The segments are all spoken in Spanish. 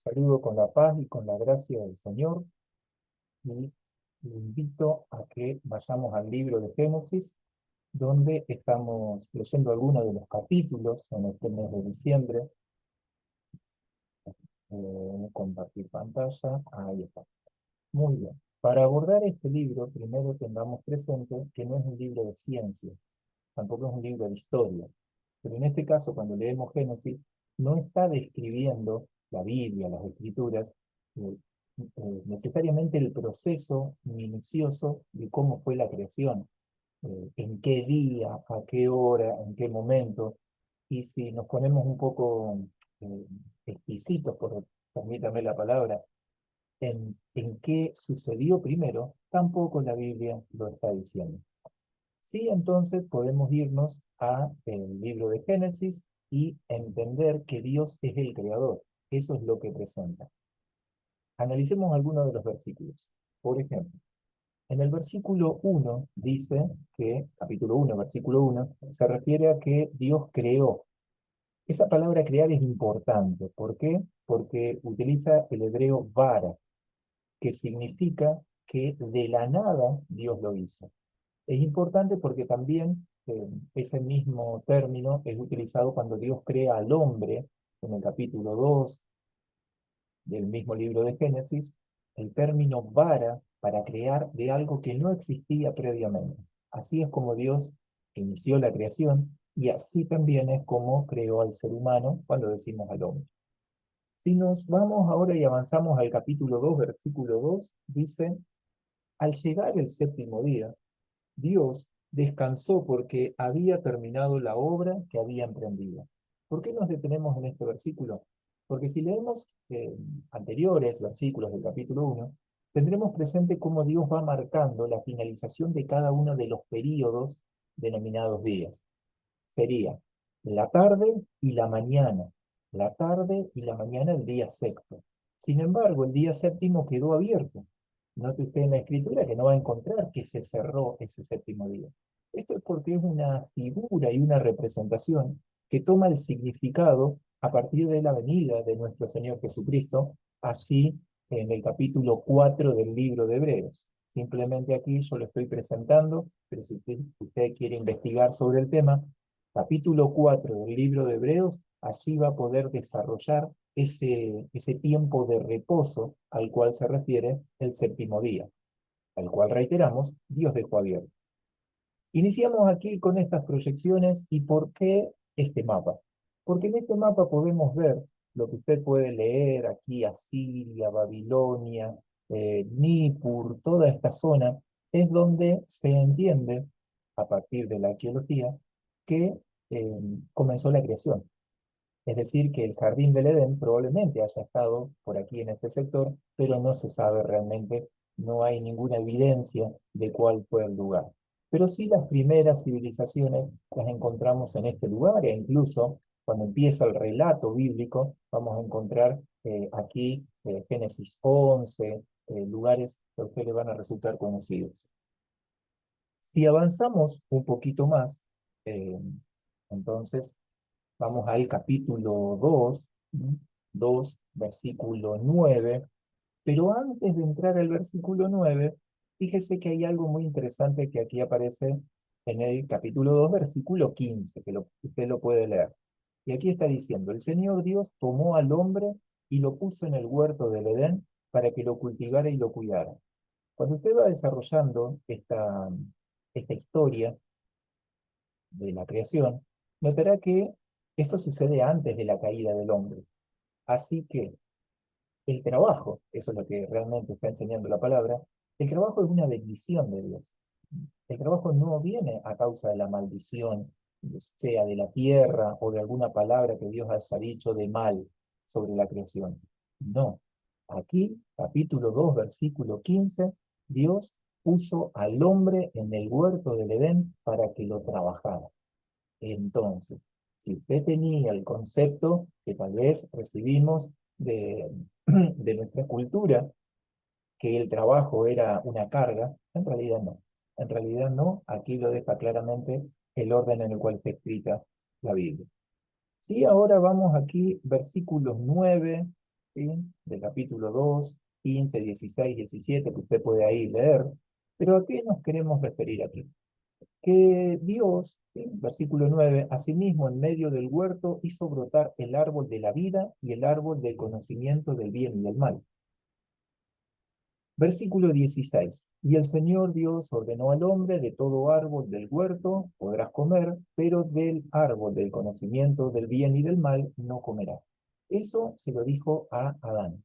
Saludo con la paz y con la gracia del Señor y le invito a que vayamos al libro de Génesis, donde estamos leyendo algunos de los capítulos en este mes de diciembre. Compartir pantalla, ahí está. Muy bien. Para abordar este libro, primero tengamos presente que no es un libro de ciencia, tampoco es un libro de historia. Pero en este caso, cuando leemos Génesis, no está describiendo la Biblia, las Escrituras, eh, necesariamente el proceso minucioso de cómo fue la creación, en qué día, a qué hora, en qué momento. Y si nos ponemos un poco eh, exquisitos, permítame la palabra, en qué sucedió primero, tampoco la Biblia lo está diciendo. Sí, entonces podemos irnos a el libro de Génesis y entender que Dios es el creador. Eso es lo que presenta. Analicemos algunos de los versículos. Por ejemplo, en el versículo 1 dice que, capítulo 1, versículo 1, se refiere a que Dios creó. Esa palabra crear es importante. ¿Por qué? Porque utiliza el hebreo vara, que significa que de la nada Dios lo hizo. Es importante porque también ese mismo término es utilizado cuando Dios crea al hombre, en el capítulo 2 del mismo libro de Génesis, el término vara para crear de algo que no existía previamente. Así es como Dios inició la creación y así también es como creó al ser humano cuando decimos al hombre. Si nos vamos ahora y avanzamos al capítulo 2 versículo 2 dice, al llegar el séptimo día, Dios descansó porque había terminado la obra que había emprendido. ¿Por qué nos detenemos en este versículo? Porque si leemos anteriores versículos del capítulo 1, tendremos presente cómo Dios va marcando la finalización de cada uno de los períodos denominados días. Sería la tarde y la mañana, la tarde y la mañana el día sexto. Sin embargo, el día séptimo quedó abierto. Note usted en la escritura que no va a encontrar que se cerró ese séptimo día. Esto es porque es una figura y una representación que toma el significado a partir de la venida de nuestro Señor Jesucristo, así en el capítulo 4 del libro de Hebreos. Simplemente aquí yo lo estoy presentando, pero si usted quiere investigar sobre el tema, capítulo 4 del libro de Hebreos, allí va a poder desarrollar ese tiempo de reposo al cual se refiere el séptimo día, al cual reiteramos, Dios dejó abierto. Iniciamos aquí con estas proyecciones y ¿por qué este mapa? Porque en este mapa podemos ver lo que usted puede leer aquí, Asiria, Babilonia, Nippur, toda esta zona, es donde se entiende, a partir de la arqueología, que comenzó la creación. Es decir, que el jardín del Edén probablemente haya estado por aquí en este sector, pero no se sabe realmente, no hay ninguna evidencia de cuál fue el lugar. Pero sí las primeras civilizaciones las encontramos en este lugar, e incluso cuando empieza el relato bíblico, vamos a encontrar aquí Génesis 11, lugares que a usted le van a resultar conocidos. Si avanzamos un poquito más, eh, entonces vamos al capítulo 2, ¿no? 2, versículo 9. Pero antes de entrar al versículo 9, fíjese que hay algo muy interesante que aquí aparece en el capítulo 2, versículo 15, que usted lo puede leer. Y aquí está diciendo, el Señor Dios tomó al hombre y lo puso en el huerto del Edén para que lo cultivara y lo cuidara. Cuando usted va desarrollando esta historia de la creación, notará que esto sucede antes de la caída del hombre. Así que el trabajo, eso es lo que realmente está enseñando la palabra, el trabajo es una bendición de Dios. El trabajo no viene a causa de la maldición, sea de la tierra o de alguna palabra que Dios haya dicho de mal sobre la creación. No. Aquí, capítulo 2 versículo 15, Dios puso al hombre en el huerto del Edén para que lo trabajara. Entonces, si usted tenía el concepto que tal vez recibimos de nuestra cultura, que el trabajo era una carga, en realidad no. En realidad no, aquí lo deja claramente el orden en el cual está escrita la Biblia. Sí, ahora vamos aquí, versículos 9 ¿sí? Del capítulo 2, 15, 16, 17, que usted puede ahí leer. Pero ¿a qué nos queremos referir aquí? Que Dios, ¿sí? Versículo 9, asimismo en medio del huerto hizo brotar el árbol de la vida y el árbol del conocimiento del bien y del mal. Versículo 16. Y el Señor Dios ordenó al hombre: de todo árbol del huerto podrás comer, pero del árbol del conocimiento del bien y del mal no comerás. Eso se lo dijo a Adán.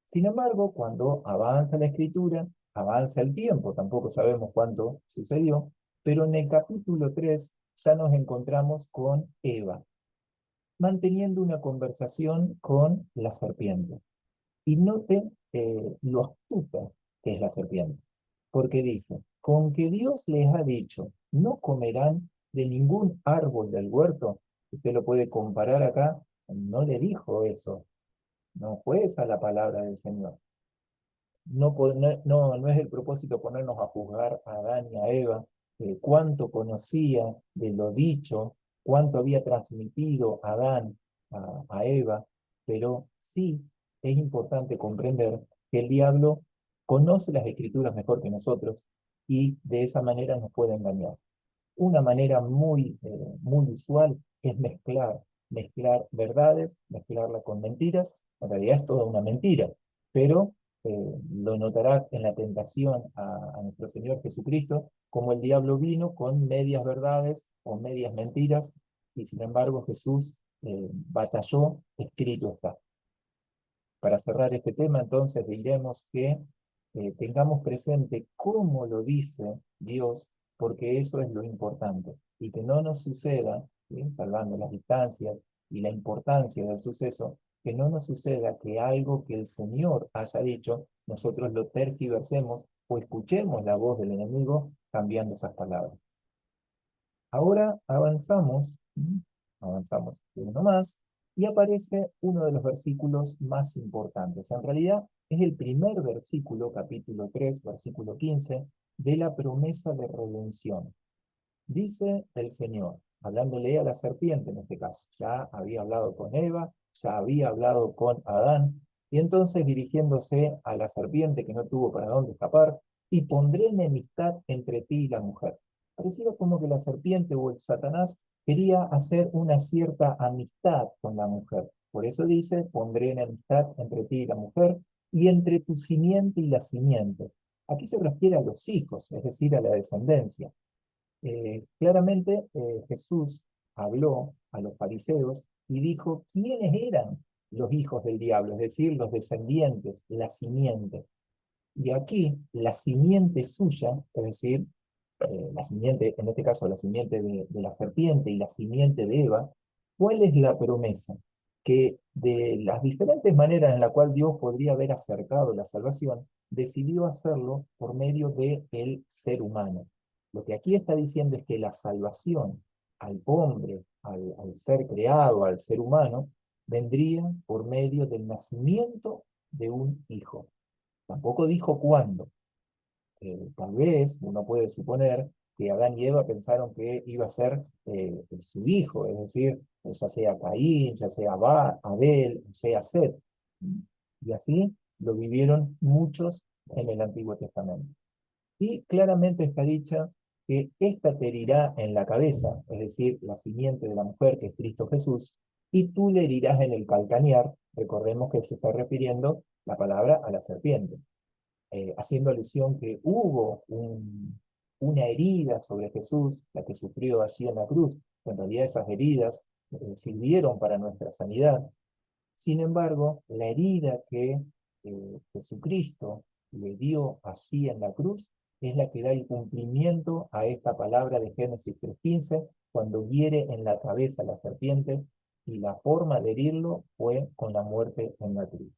Sin embargo, cuando avanza la escritura, avanza el tiempo, tampoco sabemos cuánto sucedió, pero en el capítulo 3 ya nos encontramos con Eva, manteniendo una conversación con la serpiente. Y note lo astuta que es la serpiente, porque dice: con que Dios les ha dicho, no comerán de ningún árbol del huerto. Usted lo puede comparar acá, no le dijo eso, no fue esa la palabra del Señor. No es el propósito ponernos a juzgar a Adán y a Eva, cuánto conocía de lo dicho, cuánto había transmitido Adán a Eva, pero sí es importante comprender que el diablo conoce las escrituras mejor que nosotros y de esa manera nos puede engañar. Una manera muy usual es mezclar verdades, mezclarla con mentiras. En realidad es toda una mentira, pero lo notará en la tentación a nuestro Señor Jesucristo, como el diablo vino con medias verdades o medias mentiras, y sin embargo Jesús batalló: escrito está. Para cerrar este tema, entonces, diremos que tengamos presente cómo lo dice Dios, porque eso es lo importante, y que no nos suceda, ¿sí? Salvando las distancias y la importancia del suceso, que no nos suceda que algo que el Señor haya dicho, nosotros lo tergiversemos o escuchemos la voz del enemigo cambiando esas palabras. Ahora avanzamos uno más, y aparece uno de los versículos más importantes. En realidad es el primer versículo, capítulo 3, versículo 15, de la promesa de redención. Dice el Señor, hablándole a la serpiente en este caso: ya había hablado con Eva, ya había hablado con Adán, y entonces dirigiéndose a la serpiente que no tuvo para dónde escapar: y pondré enemistad entre ti y la mujer. Parecía como que la serpiente o el Satanás quería hacer una cierta amistad con la mujer. Por eso dice: pondré enemistad entre ti y la mujer, y entre tu simiente y la simiente. Aquí se refiere a los hijos, es decir, a la descendencia. Claramente Jesús habló a los fariseos y dijo quiénes eran los hijos del diablo, es decir, los descendientes, la simiente. Y aquí la simiente suya, es decir, la simiente, en este caso la simiente de la serpiente y la simiente de Eva, ¿cuál es la promesa? Que de las diferentes maneras en la cual Dios podría haber acercado la salvación, decidió hacerlo por medio del ser humano. Lo que aquí está diciendo es que la salvación al hombre, al ser creado, al ser humano, vendría por medio del nacimiento de un hijo. Tampoco dijo cuándo. Tal vez uno puede suponer que Adán y Eva pensaron que iba a ser su hijo, es decir, ya sea Caín, ya sea Abel, ya sea Set. Y así lo vivieron muchos en el Antiguo Testamento. Y claramente está dicha que ésta te herirá en la cabeza, es decir, la simiente de la mujer, que es Cristo Jesús, y tú le herirás en el calcañar. Recordemos que se está refiriendo la palabra a la serpiente, haciendo alusión que hubo una herida sobre Jesús, la que sufrió allí en la cruz. En realidad esas heridas sirvieron para nuestra sanidad. Sin embargo, la herida que Jesucristo le dio allí en la cruz es la que da el cumplimiento a esta palabra de Génesis 3:15, cuando hiere en la cabeza a la serpiente, y la forma de herirlo fue con la muerte en la cruz.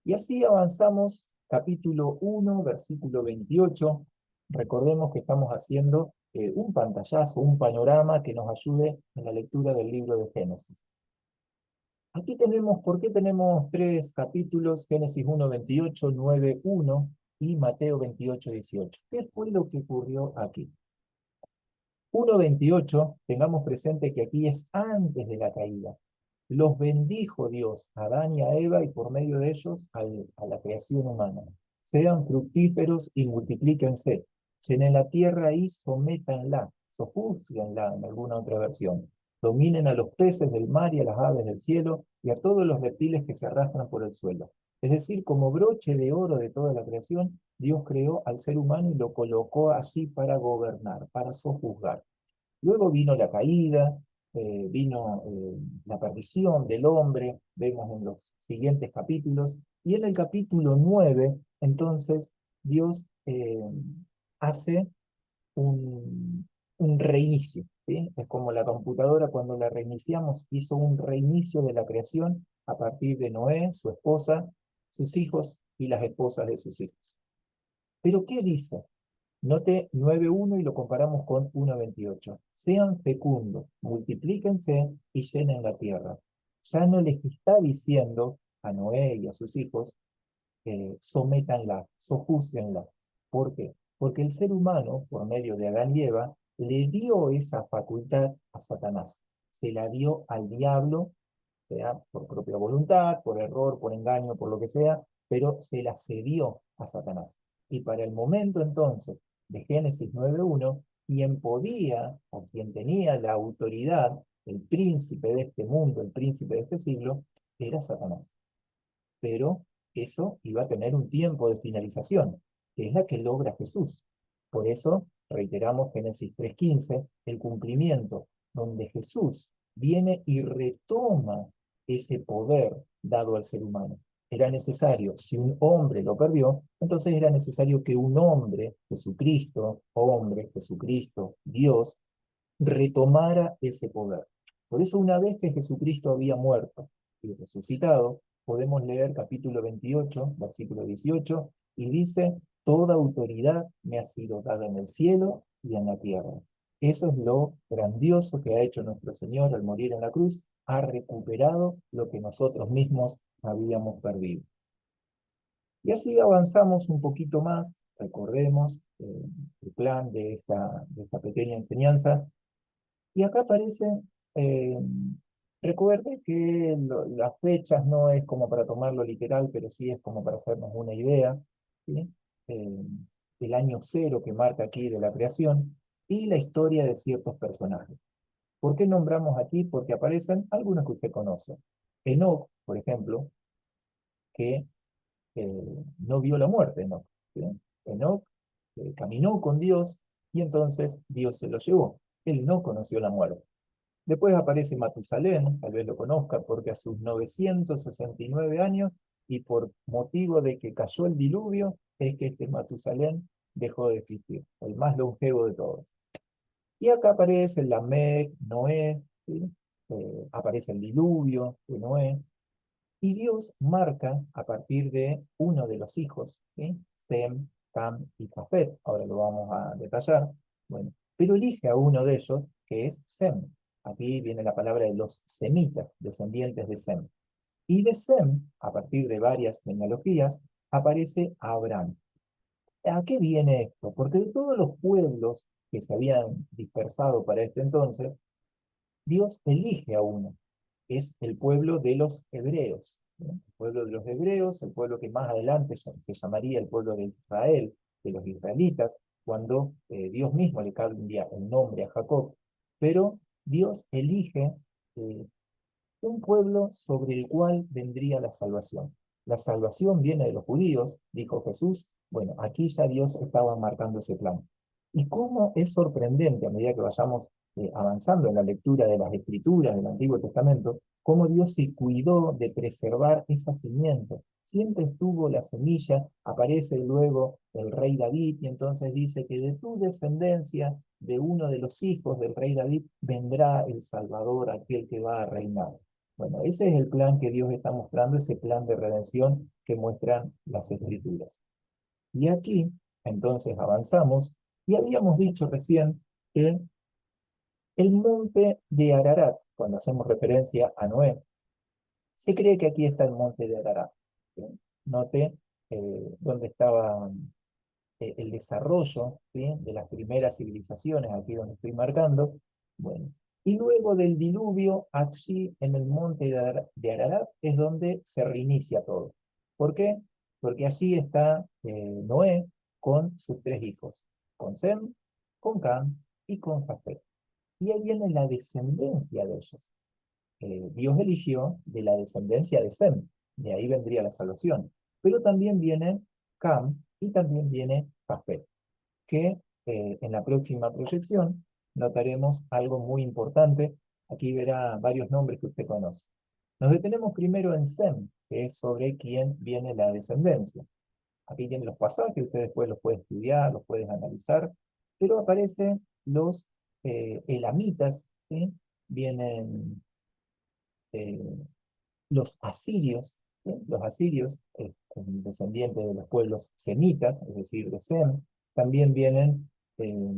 Y así avanzamos, capítulo 1, versículo 28. Recordemos que estamos haciendo un pantallazo, un panorama que nos ayude en la lectura del libro de Génesis. Aquí tenemos, ¿por qué tenemos tres capítulos? Génesis 1, 28, 9, 1 y Mateo 28, 18. ¿Qué fue lo que ocurrió aquí? 1, 28, tengamos presente que aquí es antes de la caída. Los bendijo Dios, a Adán y a Eva, y por medio de ellos a la creación humana. Sean fructíferos y multiplíquense. Llenen la tierra y sométanla, sojúzguenla en alguna otra versión. Dominen a los peces del mar y a las aves del cielo y a todos los reptiles que se arrastran por el suelo. Es decir, como broche de oro de toda la creación, Dios creó al ser humano y lo colocó así para gobernar, para sojuzgar. Luego vino la caída, vino la perdición del hombre, vemos en los siguientes capítulos, y en el capítulo 9 entonces, Dios hace un reinicio, ¿sí? Es como la computadora cuando la reiniciamos, hizo un reinicio de la creación a partir de Noé, su esposa, sus hijos y las esposas de sus hijos. Pero ¿qué dice? Note 9.1 y lo comparamos con 1.28. Sean fecundos, multiplíquense y llenen la tierra. Ya no les está diciendo a Noé y a sus hijos, sométanla, sojúzguenla. ¿Por qué? Porque el ser humano, por medio de Adán y Eva, le dio esa facultad a Satanás. Se la dio al diablo, sea por propia voluntad, por error, por engaño, por lo que sea, pero se la cedió a Satanás. Y para el momento entonces de Génesis 9.1, quien podía o quien tenía la autoridad, el príncipe de este mundo, el príncipe de este siglo, era Satanás. Pero eso iba a tener un tiempo de finalización, que es la que logra Jesús. Por eso, reiteramos Génesis 3.15, el cumplimiento, donde Jesús viene y retoma ese poder dado al ser humano. Era necesario, si un hombre lo perdió, entonces era necesario que un hombre, Jesucristo, Dios, retomara ese poder. Por eso una vez que Jesucristo había muerto y resucitado, podemos leer capítulo 28, versículo 18, y dice, toda autoridad me ha sido dada en el cielo y en la tierra. Eso es lo grandioso que ha hecho nuestro Señor al morir en la cruz, ha recuperado lo que nosotros mismos habíamos perdido. Y así avanzamos un poquito más, recordemos el plan de esta pequeña enseñanza, y acá aparece, eh, recuerde que las fechas no es como para tomarlo literal, pero sí es como para hacernos una idea, ¿sí? Eh, el año cero que marca aquí de la creación y la historia de ciertos personajes. ¿Por qué nombramos aquí? Porque aparecen algunos que usted conoce. Enoc, por ejemplo, que no vio la muerte, Enoc, ¿sí? Enoc caminó con Dios y entonces Dios se lo llevó. Él no conoció la muerte. Después aparece Matusalén, tal vez lo conozca, porque a sus 969 años y por motivo de que cayó el diluvio, es que este Matusalén dejó de existir, el más longevo de todos. Y acá aparece Lamec, Noé, ¿sí? Aparece el diluvio de Noé, y Dios marca a partir de uno de los hijos, ¿sí? Sem, Cam y Jafet, ahora lo vamos a detallar, bueno, pero elige a uno de ellos, que es Sem. Aquí viene la palabra de los semitas, descendientes de Sem. Y de Sem, a partir de varias genealogías, aparece Abraham. ¿A qué viene esto? Porque de todos los pueblos que se habían dispersado para este entonces, Dios elige a uno, es el pueblo de los hebreos, ¿no? El pueblo de los hebreos, el pueblo que más adelante se llamaría el pueblo de Israel, de los israelitas, cuando Dios mismo le cambia el nombre a Jacob, pero Dios elige eh, un pueblo sobre el cual vendría la salvación. La salvación viene de los judíos, dijo Jesús. Bueno, aquí ya Dios estaba marcando ese plan. Y cómo es sorprendente a medida que vayamos avanzando en la lectura de las escrituras del Antiguo Testamento, cómo Dios se cuidó de preservar esa simiente. Siempre estuvo la semilla, aparece luego el rey David y entonces dice que de tu descendencia, de uno de los hijos del rey David, vendrá el Salvador, aquel que va a reinar. Bueno, ese es el plan que Dios está mostrando, ese plan de redención que muestran las Escrituras. Y aquí, entonces, avanzamos y habíamos dicho recién que el monte de Ararat, cuando hacemos referencia a Noé, se cree que aquí está el monte de Ararat. ¿Sí? Note dónde estaba el desarrollo, ¿sí? De las primeras civilizaciones, aquí donde estoy marcando. Bueno, Y luego del diluvio, allí en el monte de Ararat, es donde se reinicia todo. ¿Por qué? Porque allí está Noé con sus tres hijos, con Sem, con Cam y con Jafet. Y ahí viene la descendencia de ellos. Dios eligió de la descendencia de Sem, de ahí vendría la salvación. Pero también viene Cam y también viene Jafet, que en la próxima proyección notaremos algo muy importante. Aquí verá varios nombres que usted conoce. Nos detenemos primero en Sem, que es sobre quién viene la descendencia. Aquí tienen los pasajes, usted después los puede estudiar, los puede analizar, pero aparecen los elamitas, ¿sí? Vienen eh, los asirios, ¿sí? Los asirios, descendientes de los pueblos semitas, es decir, de Sem, también vienen eh,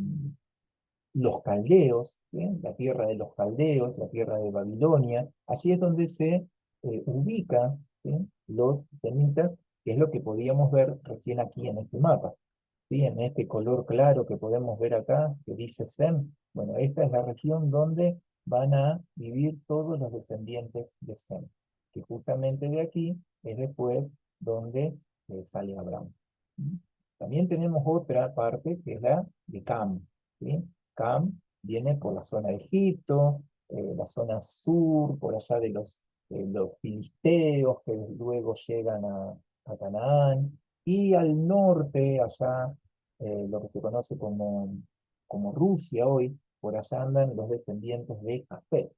los caldeos, ¿sí? La tierra de los caldeos, la tierra de Babilonia. Allí es donde se ubican, ¿sí? Los semitas, que es lo que podíamos ver recién aquí en este mapa. ¿Sí? En este color claro que podemos ver acá, que dice Sem, bueno, esta es la región donde van a vivir todos los descendientes de Sem, que justamente de aquí es después donde sale Abraham. ¿Mm? También tenemos otra parte que es la de Cam. ¿Sí? Cam viene por la zona de Egipto, la zona sur, por allá de los filisteos que luego llegan a Canaán, y al norte, allá, lo que se conoce como Rusia hoy, por allá andan los descendientes de Jafet.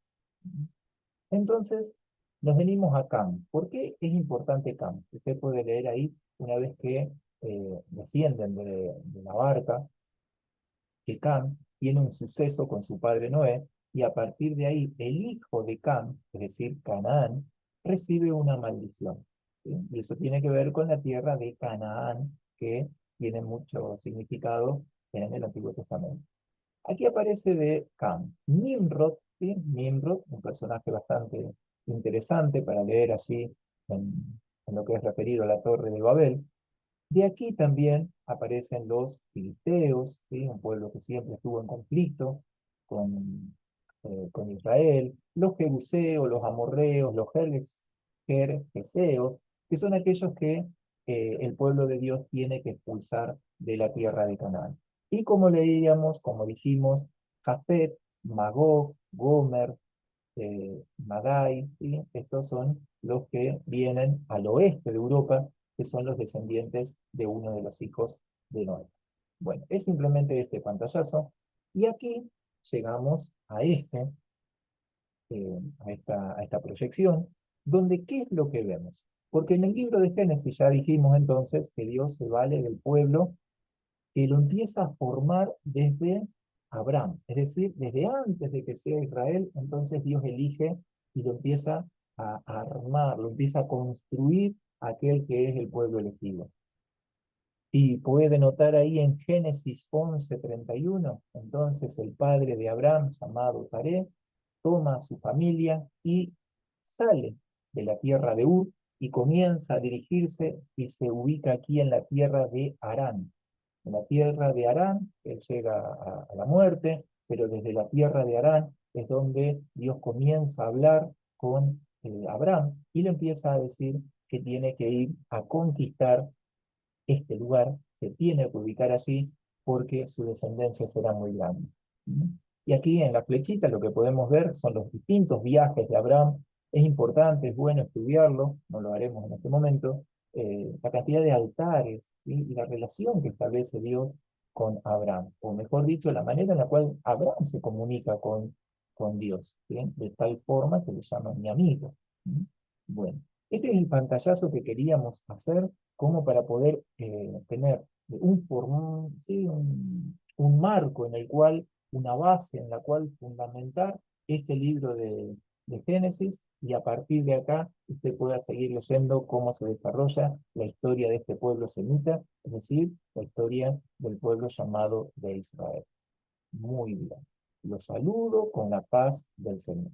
Entonces, nos venimos a Cam. ¿Por qué es importante Cam? Usted puede leer ahí, una vez que descienden de la barca, que Cam tiene un suceso con su padre Noé, y a partir de ahí el hijo de Cam, es decir, Canaán, recibe una maldición. ¿Sí? Y eso tiene que ver con la tierra de Canaán, que tiene mucho significado en el Antiguo Testamento. Aquí aparece de Cam, Nimrod, ¿sí? Nimrod, un personaje bastante interesante para leer así en lo que es referido a la Torre de Babel. De aquí también aparecen los filisteos, ¿sí? Un pueblo que siempre estuvo en conflicto con Israel, los jebuseos, los amorreos, los gergeseos, que son aquellos que el pueblo de Dios tiene que expulsar de la tierra de Canaán. Y como leíamos, como dijimos, Jafet, Magog, Gomer, Madai, ¿sí? Estos son los que vienen al oeste de Europa, que son los descendientes de uno de los hijos de Noé. Bueno, es simplemente este pantallazo, y aquí llegamos a esta proyección, donde ¿qué es lo que vemos? Porque en el libro de Génesis ya dijimos entonces que Dios se vale del pueblo, que lo empieza a formar desde Abraham, es decir, desde antes de que sea Israel. Entonces Dios elige y lo empieza a armar, lo empieza a construir aquel que es el pueblo elegido. Y puede notar ahí en Génesis 11:31, entonces el padre de Abraham, llamado Taré, toma a su familia y sale de la tierra de Ur y comienza a dirigirse y se ubica aquí en la tierra de Harán. En la tierra de Harán, él llega a la muerte, pero desde la tierra de Harán es donde Dios comienza a hablar con Abraham y le empieza a decir que tiene que ir a conquistar este lugar, se tiene que ubicar allí porque su descendencia será muy grande. ¿Mm? Y aquí en la flechita lo que podemos ver son los distintos viajes de Abraham. Es importante, es bueno estudiarlo, no lo haremos en este momento, la cantidad de altares, ¿sí? Y la relación que establece Dios con Abraham, o mejor dicho, la manera en la cual Abraham se comunica con Dios, ¿sí? De tal forma que le llaman mi amigo. ¿Mm? Bueno, este es el pantallazo que queríamos hacer como para poder tener ¿sí? un marco en el cual, una base en la cual fundamentar este libro de Génesis, y a partir de acá usted pueda seguir leyendo cómo se desarrolla la historia de este pueblo semita, es decir, la historia del pueblo llamado de Israel. Muy bien. Los saludo con la paz del Señor.